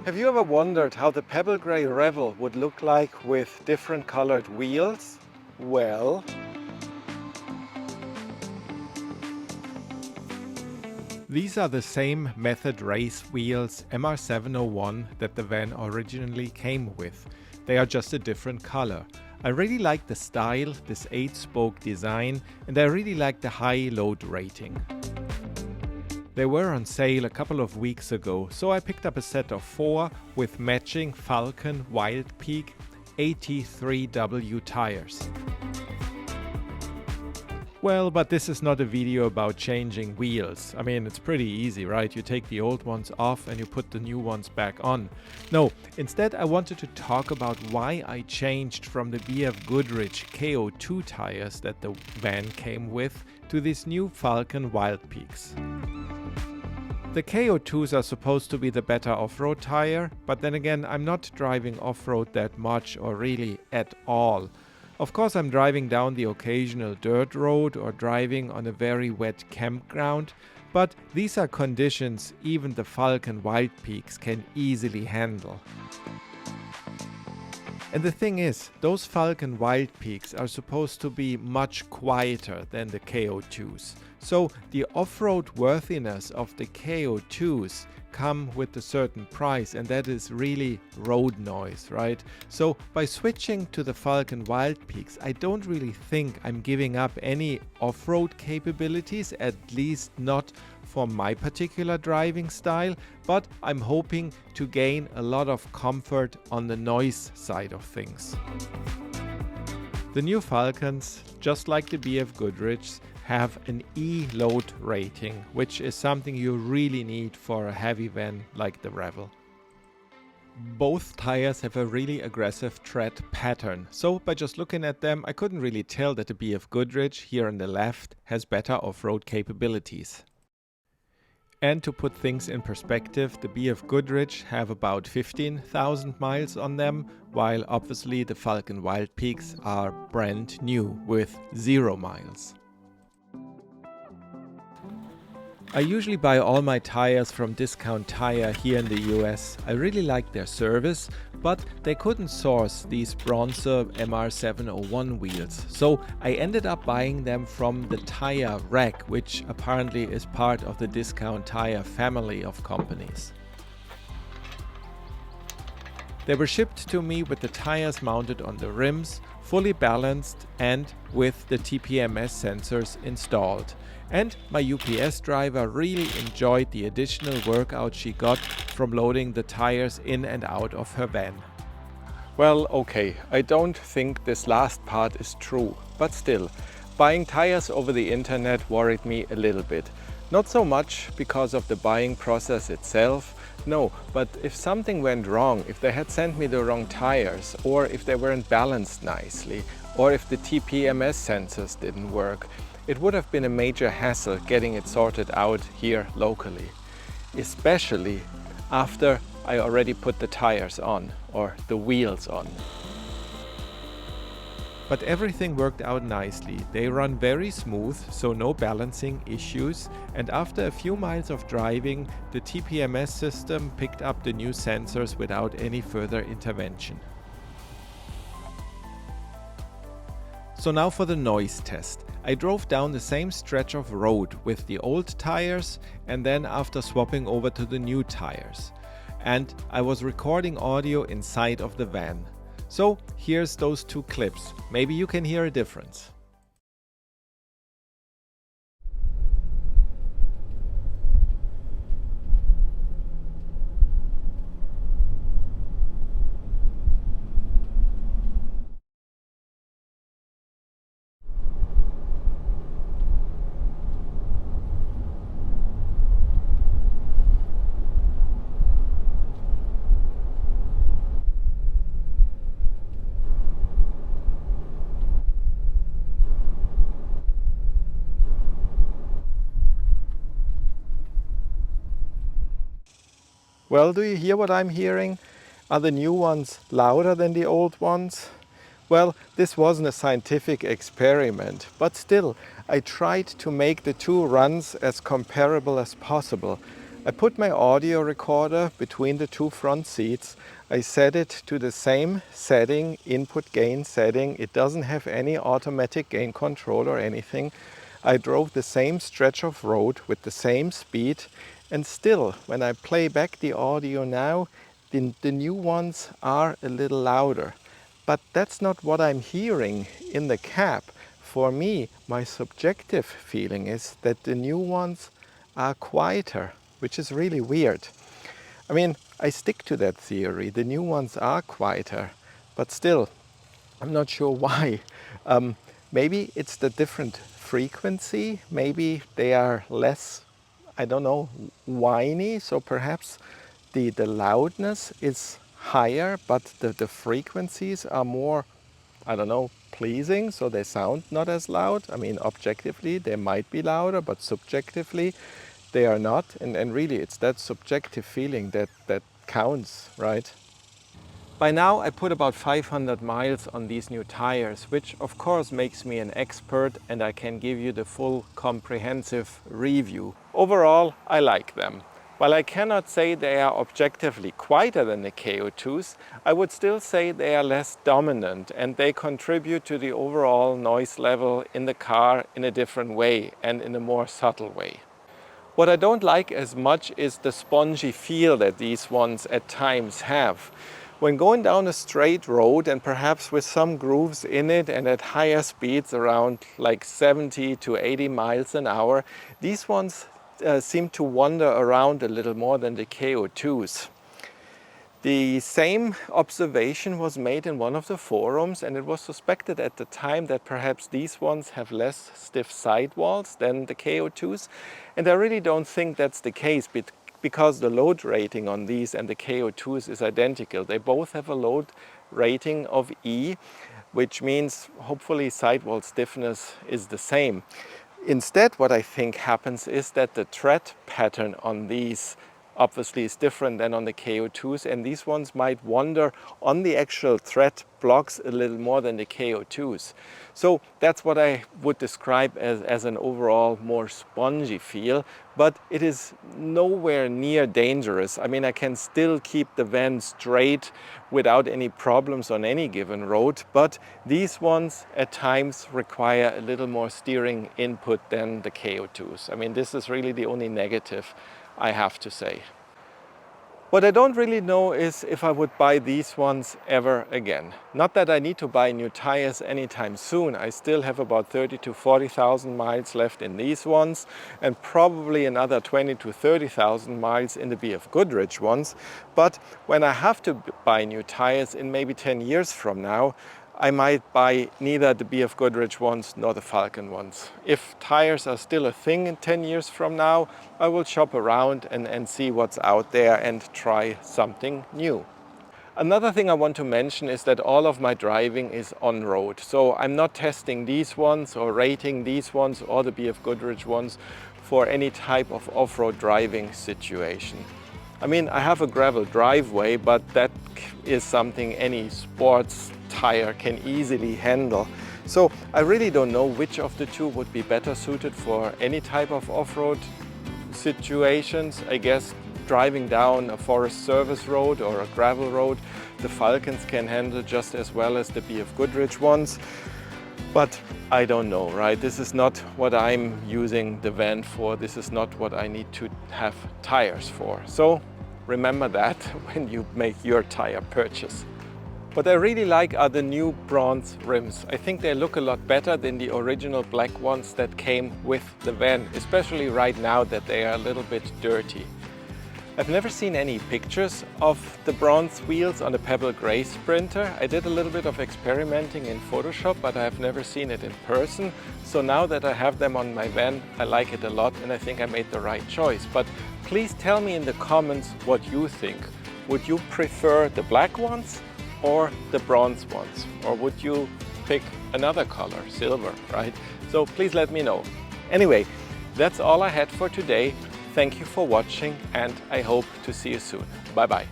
Have you ever wondered how the pebble grey Revel would look like with different colored wheels? Well, these are the same Method Race wheels MR701 that the van originally came with. They are just a different color. I really like the style, this 8-spoke design, and I really like the high load rating. They were on sale a couple of weeks ago, so I picked up a set of 4 with matching Falken Wildpeak AT3W tires. Well, but this is not a video about changing wheels. I mean, it's pretty easy, right? You take the old ones off and you put the new ones back on. No, instead I wanted to talk about why I changed from the BF Goodrich KO2 tires that the van came with to these new Falken Wildpeaks. The KO2s are supposed to be the better off-road tire, but then again, I'm not driving off-road that much or really at all. Of course, I'm driving down the occasional dirt road or driving on a very wet campground, but these are conditions even the Falken Wildpeaks can easily handle. And the thing is, those Falken Wildpeaks are supposed to be much quieter than the KO2s. So the off-road worthiness of the KO2s come with a certain price, and that is really road noise, right? So by switching to the Falken Wildpeaks, I don't really think I'm giving up any off-road capabilities, at least not for my particular driving style, but I'm hoping to gain a lot of comfort on the noise side of things. The new Falkens, just like the BF Goodrichs, have an E-load rating, which is something you really need for a heavy van like the Revel. Both tires have a really aggressive tread pattern, so by just looking at them I couldn't really tell that the BF Goodrich here on the left has better off-road capabilities. And to put things in perspective, the BF Goodrich have about 15,000 miles on them, while obviously the Falken Wildpeaks are brand new with 0 miles. I usually buy all my tires from Discount Tire here in the US. I really like their service, but they couldn't source these Bronzer MR701 wheels, so I ended up buying them from the Tire Rack, which apparently is part of the Discount Tire family of companies. They were shipped to me with the tires mounted on the rims, fully balanced and with the TPMS sensors installed. And my UPS driver really enjoyed the additional workout she got from loading the tires in and out of her van. Well, okay, I don't think this last part is true, but still, buying tires over the internet worried me a little bit. Not so much because of the buying process itself, no, but if something went wrong, if they had sent me the wrong tires, or if they weren't balanced nicely, or if the TPMS sensors didn't work, it would have been a major hassle getting it sorted out here locally, especially after I already put the tires on, or the wheels on. But everything worked out nicely. They run very smooth, so no balancing issues, and after a few miles of driving, the TPMS system picked up the new sensors without any further intervention. So now for the noise test. I drove down the same stretch of road with the old tires and then after swapping over to the new tires. And I was recording audio inside of the van. So here's those 2 clips. Maybe you can hear a difference. Well, do you hear what I'm hearing? Are the new ones louder than the old ones? Well, this wasn't a scientific experiment, but still, I tried to make the 2 runs as comparable as possible. I put my audio recorder between the two front seats. I set it to the same setting, input gain setting. It doesn't have any automatic gain control or anything. I drove the same stretch of road with the same speed, and still, when I play back the audio now, the new ones are a little louder. But that's not what I'm hearing in the cab. For me, my subjective feeling is that the new ones are quieter, which is really weird. I mean, I stick to that theory. The new ones are quieter, but still, I'm not sure why. Maybe it's the different frequency. Maybe they are less, I don't know, whiny. So perhaps the loudness is higher, but the frequencies are more, I don't know, pleasing, so they sound not as loud. I mean, objectively, they might be louder, but subjectively, they are not. And really, it's that subjective feeling that counts, right? By now, I put about 500 miles on these new tires, which of course makes me an expert, and I can give you the full comprehensive review. Overall, I like them. While I cannot say they are objectively quieter than the KO2s, I would still say they are less dominant, and they contribute to the overall noise level in the car in a different way and in a more subtle way. What I don't like as much is the spongy feel that these ones at times have. When going down a straight road, and perhaps with some grooves in it and at higher speeds around like 70 to 80 miles an hour, these ones seem to wander around a little more than the KO2s. The same observation was made in one of the forums, and it was suspected at the time that perhaps these ones have less stiff sidewalls than the KO2s. And I really don't think that's the case, because the load rating on these and the KO2s is identical. They both have a load rating of E, which means hopefully sidewall stiffness is the same. Instead, what I think happens is that the tread pattern on these obviously is different than on the KO2s, and these ones might wander on the actual tread blocks a little more than the KO2s. So that's what I would describe as an overall more spongy feel, but it is nowhere near dangerous. I mean, I can still keep the van straight without any problems on any given road, but these ones at times require a little more steering input than the KO2s. I mean, this is really the only negative I have to say. What I don't really know is if I would buy these ones ever again. Not that I need to buy new tires anytime soon. I still have about 30 to 40,000 miles left in these ones, and probably another 20 to 30,000 miles in the BF Goodrich ones. But when I have to buy new tires in maybe 10 years from now, I might buy neither the BF Goodrich ones nor the Falken ones. If tires are still a thing in 10 years from now, I will shop around and see what's out there and try something new. Another thing I want to mention is that all of my driving is on road. So I'm not testing these ones or rating these ones or the BF Goodrich ones for any type of off-road driving situation. I mean, I have a gravel driveway, but that is something any sports tire can easily handle. So I really don't know which of the two would be better suited for any type of off-road situations. I guess driving down a forest service road or a gravel road, the Falkens can handle just as well as the BF Goodrich ones. But I don't know, right? This is not what I'm using the van for. This is not what I need to have tires for. So remember that when you make your tire purchase. What I really like are the new bronze rims. I think they look a lot better than the original black ones that came with the van, especially right now that they are a little bit dirty. I've never seen any pictures of the bronze wheels on a Pebble Gray Sprinter. I did a little bit of experimenting in Photoshop, but I've never seen it in person. So now that I have them on my van, I like it a lot, and I think I made the right choice. But please tell me in the comments what you think. Would you prefer the black ones or the bronze ones? Or would you pick another color, silver, right? So please let me know. Anyway, that's all I had for today. Thank you for watching, and I hope to see you soon. Bye-bye.